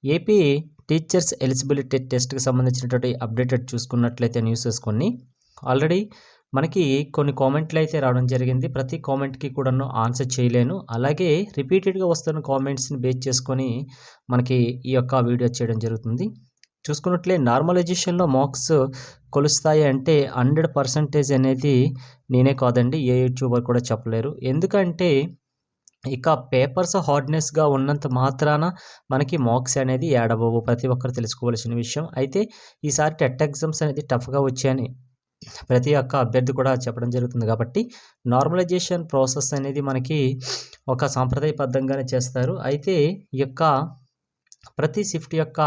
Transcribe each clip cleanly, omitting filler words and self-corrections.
AP teachers eligibility టెస్ట్‌కి సంబంధించినటువంటి updated చూసుకున్నట్లయితే న్యూసెస్ కొన్ని ఆల్రెడీ మనకి కొన్ని కామెంట్లు అయితే రావడం జరిగింది. ప్రతి కామెంట్‌కి కూడాను ఆన్సర్ చేయలేను. అలాగే రిపీటెడ్‌గా వస్తున్న కామెంట్స్‌ని బేస్ చేసుకొని మనకి ఈ యొక్క వీడియో చేయడం జరుగుతుంది. చూసుకున్నట్లే నార్మలైజేషన్‌లో మార్క్స్ కొలుస్తాయి అంటే 100% అనేది నేనే కాదండి. ఏ యూట్యూబర్ కూడా చెప్పలేరు. ఎందుకంటే ఇక పేపర్స్ హార్డ్‌నెస్‌గా ఉన్నంత మాత్రాన మనకి మార్క్స్ అనేది యాడ్ అవ్వవు. ప్రతి ఒక్కరు తెలుసుకోవాల్సిన విషయం. అయితే ఈసారి టెట్ ఎగ్జామ్స్ అనేది టఫ్‌గా వచ్చాయని ప్రతి ఒక్క అభ్యర్థి కూడా చెప్పడం జరుగుతుంది కాబట్టి నార్మలైజేషన్ ప్రాసెస్ అనేది మనకి ఒక సాంప్రదాయబద్ధంగానే చేస్తారు. అయితే ఈ యొక్క ప్రతి షిఫ్ట్ యొక్క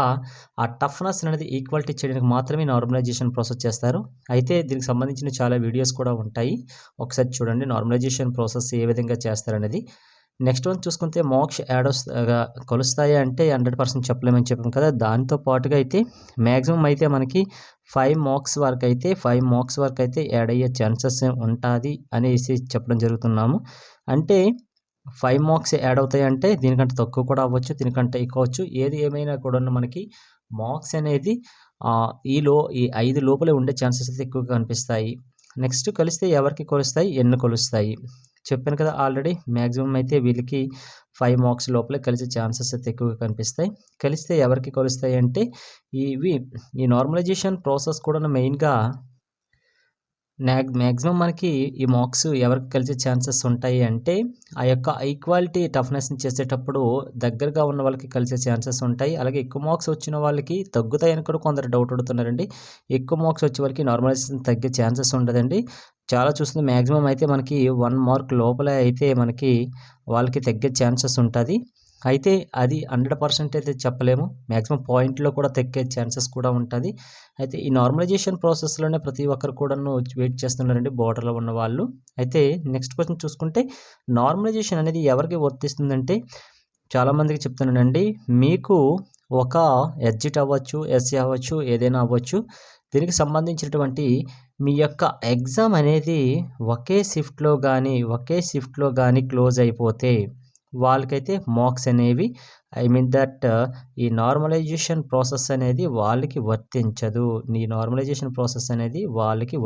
ఆ టఫ్‌నెస్ అనేది ఈక్వాలిటీ చేయడానికి మాత్రమే నార్మలైజేషన్ ప్రాసెస్ చేస్తారు. అయితే దీనికి సంబంధించిన చాలా వీడియోస్ కూడా ఉంటాయి. ఒకసారి చూడండి నార్మలైజేషన్ ప్రాసెస్ ఏ విధంగా చేస్తారనేది. నెక్స్ట్ వన్ చూసుకుంటే మార్క్స్ కొలుస్తాయి అంటే 100% చెప్పలేమని చెప్పాం కదా! దాంతో పాటుగా అయితే మాక్సిమం అయితే మనకి 5 మార్క్స్ వరకైతే యాడ్ అయ్యే ఛాన్సెస్ ఉంటాది అనేసి చెప్పడం జరుగుతున్నాము. అంటే 5 మార్క్స్ యాడ్ అవుతాయంటే దీనికంటే తక్కువ కూడా అవ్వచ్చు, దీనికంటే ఎక్కువ అవ్వచ్చు. ఏది ఏమైనా కూడాను మనకి మార్క్స్ అనేది ఈ 5 లోపలే ఉండే ఛాన్సెస్ అయితే ఎక్కువగా కనిపిస్తాయి. నెక్స్ట్ కలిస్తే ఎవరికి కొలుస్తాయి? ఎన్ని కొలుస్తాయి? చెప్పాను కదా ఆల్రెడీ మాక్సిమం అయితే వీళ్ళకి 5 మార్క్స్ లోపలే కలిసే ఛాన్సెస్ అయితే ఎక్కువగా కనిపిస్తాయి. కలిస్తే ఎవరికి కొలుస్తాయి అంటే ఈ నార్మలైజేషన్ ప్రాసెస్ కూడా మెయిన్‌గా మాక్సిమం మనకి ఈ మార్క్స్ ఎవరికి కలిసే ఛాన్సెస్ ఉంటాయి అంటే ఆ యొక్క ఈక్వాలిటీ టఫ్‌నెస్‌ని చేసేటప్పుడు దగ్గరగా ఉన్న వాళ్ళకి కలిసే ఛాన్సెస్ ఉంటాయి. అలాగే ఎక్కువ మార్క్స్ వచ్చిన వాళ్ళకి తగ్గుతాయని కూడా కొందరు డౌట్ అడుగుతున్నారండి. ఎక్కువ మార్క్స్ వచ్చే వాళ్ళకి నార్మలైజేషన్ తగ్గే ఛాన్సెస్ ఉండదండి. చాలా చూస్తుంది మాక్సిమం అయితే మనకి 1 మార్క్ లోపలే అయితే మనకి వాళ్ళకి తగ్గే ఛాన్సెస్ ఉంటది. అయితే అది 100% అయితే చెప్పలేము. మాక్సిమం పాయింట్‌లో కూడా తగ్గే ఛాన్సెస్ కూడా ఉంటది. అయితే ఈ నార్మలైజేషన్ ప్రాసెస్‌లోనే ప్రతి ఒక్కరు కూడాను వెయిట్ చేస్తున్నారండి బోర్డర్‌లో ఉన్నవాళ్ళు. అయితే నెక్స్ట్ క్వెషన్ చూసుకుంటే నార్మలైజేషన్ అనేది ఎవరికి వర్తిస్తుందంటే చాలామందికి చెప్తున్నానండి. మీకు ఒక ఎస్జిట్ అవ్వచ్చు, ఎస్సీ అవ్వచ్చు, ఏదైనా అవ్వచ్చు. దీనికి సంబంధించినటువంటి మీ యొక్క ఎగ్జామ్ అనేది ఒకే షిఫ్ట్‌లో గాని క్లోజ్ అయిపోతే వాళ్ళకైతే మార్క్స్ అనేవి ఈ నార్మలైజేషన్ ప్రాసెస్ అనేది వాళ్ళకి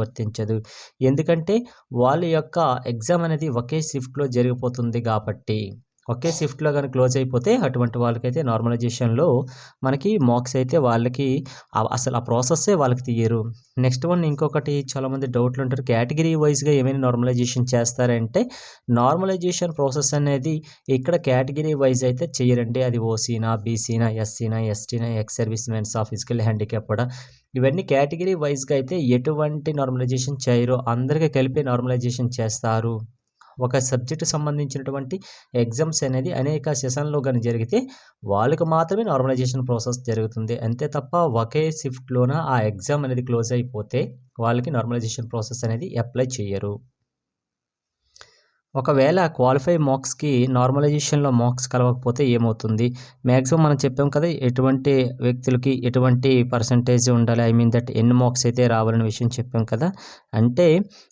వర్తించదు. ఎందుకంటే వాళ్ళ యొక్క ఎగ్జామ్ అనేది ఒకే షిఫ్ట్‌లో జరిగిపోతుంది కాబట్టి. ఒకే షిఫ్ట్‌లో గాని క్లోజ్ అయిపోతే అటువంటి వాళ్ళకైతే నార్మలైజేషన్‌లో మనకి మార్క్స్ అయితే వాళ్ళకి అసలు ఆ ప్రాసెస్సే వాళ్ళకి తీయరు. నెక్స్ట్ వన్ ఇంకొకటి చాలామంది డౌట్‌లు ఉంటారు. కేటగిరీ వైస్‌గా ఏమైనా నార్మలైజేషన్ చేస్తారంటే నార్మలైజేషన్ ప్రాసెస్ అనేది ఇక్కడ కేటగిరీ వైస్ అయితే చెయ్యరండి. అది ఓసీనా, బీసీనా, ఎస్సీనా, ఎస్టీనా, ఎక్స్ సర్వీస్ మెన్సా, ఫిజికల్ హ్యాండిక్యాప్డా ఇవన్నీ కేటగిరీ వైస్‌గా అయితే ఎటువంటి నార్మలైజేషన్ చేయరు. అందరికి కలిపి నార్మలైజేషన్ చేస్తారు. ఒక సబ్జెక్ట్‌కి సంబంధించినటువంటి ఎగ్జామ్స్ అనేది అనేక సెషన్‌లో గాని జరిగితే వాళ్ళకి మాత్రమే నార్మలైజేషన్ ప్రాసెస్ జరుగుతుంది. అంతే తప్ప ఒకే షిఫ్ట్‌లోన ఆ ఎగ్జామ్ అనేది క్లోజ్ అయిపోతే వాళ్ళకి నార్మలైజేషన్ ప్రాసెస్ అనేది అప్లై చెయ్యరు. ఒకవేళ క్వాలిఫై మార్క్స్‌కి నార్మలైజేషన్‌లో మార్క్స్ కలవకపోతే ఏమవుతుంది? మాక్సిమం మనం చెప్పాం కదా! ఎటువంటి వ్యక్తులకి ఎటువంటి పర్సెంటేజ్ ఉండాలి. ఎన్ని మార్క్స్ అయితే రావాలనే విషయం చెప్పాం కదా! అంటే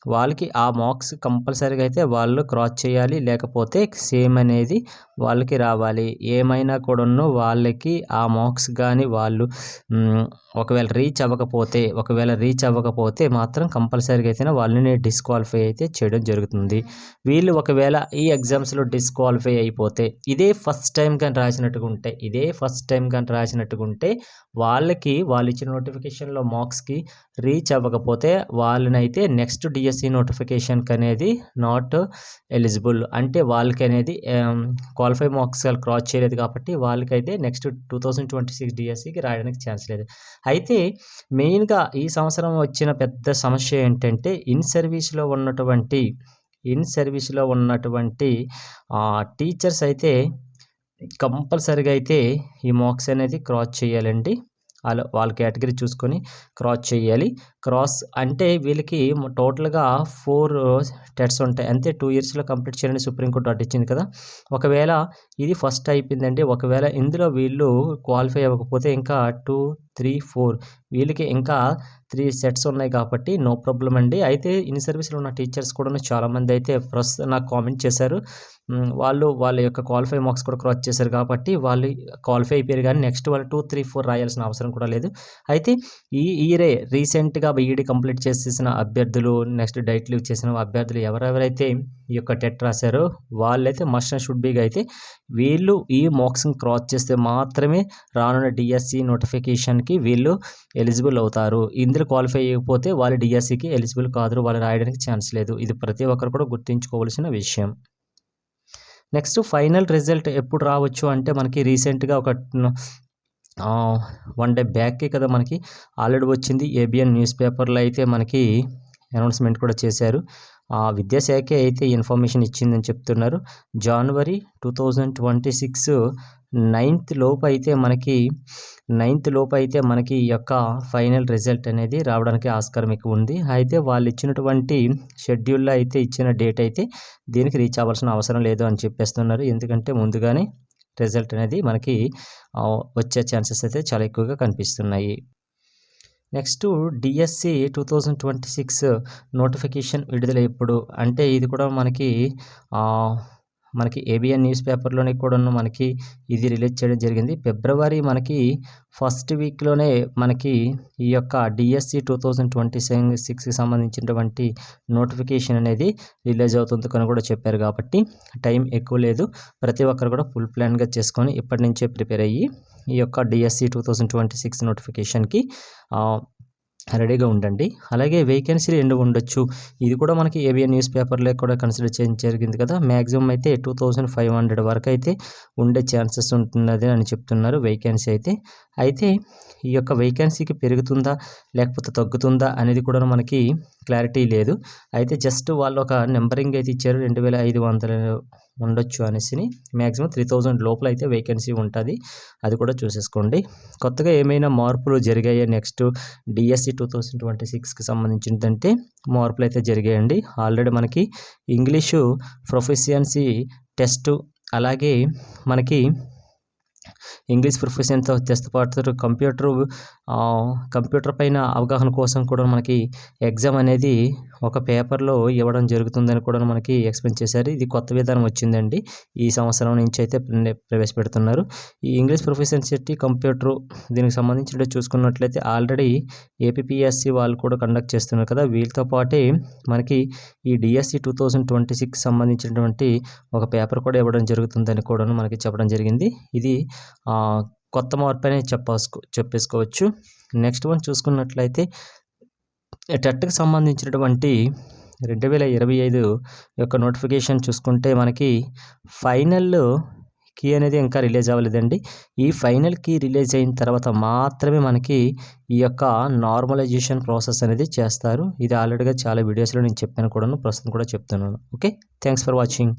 వాళ్ళకి ఆ మార్క్స్ కంపల్సరీగా అయితే వాళ్ళు క్రాస్ చేయాలి. లేకపోతే సేమ్ అనేది వాళ్ళకి రావాలి. ఏమైనా కూడాను వాళ్ళకి ఆ మార్క్స్ గాని వాళ్ళు ఒకవేళ రీచ్ అవ్వకపోతే మాత్రం కంపల్సరీగా అయితేనే వాళ్ళని డిస్‌క్వాలిఫై అయితే చేయడం జరుగుతుంది. వీళ్ళు ఒకవేళ ఈ ఎగ్జామ్స్‌లో డిస్‌క్వాలిఫై అయిపోతే ఇదే ఫస్ట్ టైమ్ గాని రాసినట్టుగుంటే వాళ్ళకి వాళ్ళు ఇచ్చిన నోటిఫికేషన్‌లో మార్క్స్‌కి రీచ్ అవ్వకపోతే వాళ్ళనైతే నెక్స్ట్ డీఎస్సీ నోటిఫికేషన్‌కి అనేది నాట్ ఎలిజిబుల్. అంటే వాళ్ళకనేది క్వాలిఫై మార్క్స్ క్రాస్ చేయలేదు కాబట్టి వాళ్ళకైతే నెక్స్ట్ 2026 డీఎస్సీకి రాయడానికి ఛాన్స్ లేదు. అయితే మెయిన్‌గా ఈ సంవత్సరం వచ్చిన పెద్ద సమస్య ఏంటంటే ఇన్ సర్వీస్‌లో ఉన్నటువంటి టీచర్స్ అయితే కంపల్సరీగా అయితే ఈ మార్క్స్ అనేది క్రాస్ చేయాలండి. వాళ్ళ కేటగిరీ చూసుకొని క్రాస్ చేయాలి. క్రాస్ అంటే వీళ్ళకి టోటల్‌గా 4 టెట్స్ ఉంటాయి. అంతే 2 ఇయర్స్‌లో కంప్లీట్ చేయాలని సుప్రీంకోర్టు ఆర్డర్ ఇచ్చింది కదా! ఒకవేళ ఇది ఫస్ట్ అయిపోయిందండి. ఒకవేళ ఇందులో వీళ్ళు క్వాలిఫై అవ్వకపోతే ఇంకా 2, 3, 4 వీళ్ళకి ఇంకా 3 సెట్స్ ఉన్నాయి కాబట్టి నో ప్రాబ్లం అండి. అయితే ఇన్ సర్వీస్‌లో ఉన్న టీచర్స్ కూడాను చాలామంది అయితే ప్రస్తుతం నాకు కామెంట్ చేశారు. వాళ్ళ యొక్క క్వాలిఫై మార్క్స్ కూడా క్రాస్ చేశారు కాబట్టి వాళ్ళు క్వాలిఫై అయిపోయారు కానీ నెక్స్ట్ వాళ్ళు 2, 3, 4 రాయాల్సిన అవసరం కూడా లేదు. అయితే ఈ ఇయరే రీసెంట్‌గా బీఈడీ కంప్లీట్ చేసేసిన అభ్యర్థులు, నెక్స్ట్ డైట్ లీవ్ చేసిన అభ్యర్థులు ఎవరెవరైతే ఈ యొక్క టెట్ రాశారో వాళ్ళైతే మస్ట్ అండ్ షుడ్ బీగా అయితే వీళ్ళు ఈ మార్క్స్‌ని క్రాస్ చేస్తే మాత్రమే రానున్న డిఎస్సి నోటిఫికేషన్‌కి వీళ్ళు ఎలిజిబుల్ అవుతారు. ఇందులో క్వాలిఫై అయ్యకపోతే వాళ్ళు డిఎస్సికి ఎలిజిబుల్ కాదు. వాళ్ళు రాయడానికి ఛాన్స్ లేదు. ఇది ప్రతి ఒక్కరు కూడా గుర్తుంచుకోవాల్సిన విషయం. నెక్స్ట్ ఫైనల్ రిజల్ట్ ఎప్పుడు రావచ్చు అంటే మనకి రీసెంట్‌గా ఒక 1 డే బ్యాకే కదా మనకి ఆల్రెడీ వచ్చింది. ఏబిఎన్ న్యూస్ పేపర్‌లో అయితే మనకి అనౌన్స్‌మెంట్ కూడా చేశారు. విద్యాశాఖే అయితే ఇన్ఫర్మేషన్ ఇచ్చిందని చెప్తున్నారు. జనవరి 2026 9th లోపు అయితే మనకి ఈ యొక్క ఫైనల్ రిజల్ట్ అనేది రావడానికి ఆస్కారం ఎక్కువ ఉంది. అయితే వాళ్ళు ఇచ్చినటువంటి షెడ్యూల్లో అయితే ఇచ్చిన డేట్ అయితే దీనికి రీచ్ అవ్వాల్సిన అవసరం లేదు అని చెప్పేస్తున్నారు. ఎందుకంటే ముందుగానే రిజల్ట్ అనేది మనకి వచ్చే ఛాన్సెస్ అయితే చాలా ఎక్కువగా కనిపిస్తున్నాయి. నెక్స్ట్ డిఎస్సి 2026 నోటిఫికేషన్ విడుదల ఎప్పుడు అంటే ఇది కూడా మనకి ఏబిఎన్ న్యూస్ పేపర్లోనే కూడాను మనకి ఇది రిలీజ్ చేయడం జరిగింది. ఫిబ్రవరి మనకి ఫస్ట్ వీక్లోనే మనకి ఈ యొక్క డిఎస్సి 2026కి సంబంధించినటువంటి నోటిఫికేషన్ అనేది రిలీజ్ అవుతుంది అని కూడా చెప్పారు కాబట్టి టైం ఎక్కువ లేదు. ప్రతి ఒక్కరు కూడా ఫుల్ ప్లాన్గా చేసుకొని ఇప్పటి నుంచే ప్రిపేర్ అయ్యి ఈ యొక్క డిఎస్సి 2026 నోటిఫికేషన్కి రెడీగా ఉండండి. అలాగే వేకెన్సీలు ఎన్ని ఉండొచ్చు ఇది కూడా మనకి ఏబిఎన్ న్యూస్ పేపర్లో కూడా కన్సిడర్ చేయడం జరిగింది కదా. మ్యాక్సిమం అయితే 2500 వరకు అయితే ఉండే ఛాన్సెస్ ఉంటున్నది అని చెప్తున్నారు వేకెన్సీ అయితే ఈ యొక్క వేకెన్సీకి పెరుగుతుందా లేకపోతే తగ్గుతుందా అనేది కూడా మనకి క్లారిటీ లేదు. అయితే జస్ట్ వాళ్ళు ఒక నెంబరింగ్ అయితే ఇచ్చారు 2500 ఉండొచ్చు అనేసి. మ్యాక్సిమం 3000 లోపల అయితే వేకెన్సీ ఉంటుంది. అది కూడా చూసేసుకోండి. కొత్తగా ఏమైనా మార్పులు జరిగాయి నెక్స్ట్ డిఎస్సి 2026కి సంబంధించిందంటే మార్పులు అయితే జరిగాయండి. ఆల్రెడీ మనకి ఇంగ్లీషు ప్రొఫిషియన్సీ టెస్ట్ అలాగే మనకి ఇంగ్లీష్ ప్రొఫిషియన్సీతో టెస్ట్ పాటు కంప్యూటర్ పైన అవగాహన కోసం కూడా మనకి ఎగ్జామ్ అనేది ఒక పేపర్లో ఇవ్వడం జరుగుతుందని కూడా మనకి ఎక్స్ప్లెయిన్ చేశారు. ఇది కొత్త విధానం వచ్చిందండి. ఈ సంవత్సరం నుంచి అయితే ప్రవేశపెడుతున్నారు. ఈ ఇంగ్లీష్ ప్రొఫిషియన్సీ కంప్యూటర్ దీనికి సంబంధించి చూసుకున్నట్లయితే ఆల్రెడీ ఏపీపీఎస్సి వాళ్ళు కూడా కండక్ట్ చేస్తున్నారు కదా. వీళ్ళతో పాటే మనకి ఈ డిఎస్సి 2026 సంబంధించినటువంటి ఒక పేపర్ కూడా ఇవ్వడం జరుగుతుందని కూడా మనకి చెప్పడం జరిగింది. ఇది కొత్త మార్పు అనేది చెప్పేసుకోవచ్చు. నెక్స్ట్ వన్ చూసుకున్నట్లయితే టెట్కి సంబంధించినటువంటి 2025 యొక్క నోటిఫికేషన్ చూసుకుంటే మనకి ఫైనల్ కీ అనేది ఇంకా రిలీజ్ అవ్వలేదండి. ఈ ఫైనల్ కీ రిలీజ్ అయిన తర్వాత మాత్రమే మనకి ఈ యొక్క నార్మలైజేషన్ ప్రాసెస్ అనేది చేస్తారు. ఇది ఆల్రెడీగా చాలా వీడియోస్లో నేను చెప్పాను కూడాను, ప్రస్తుతం కూడా చెప్తున్నాను. Okay, thanks for watching.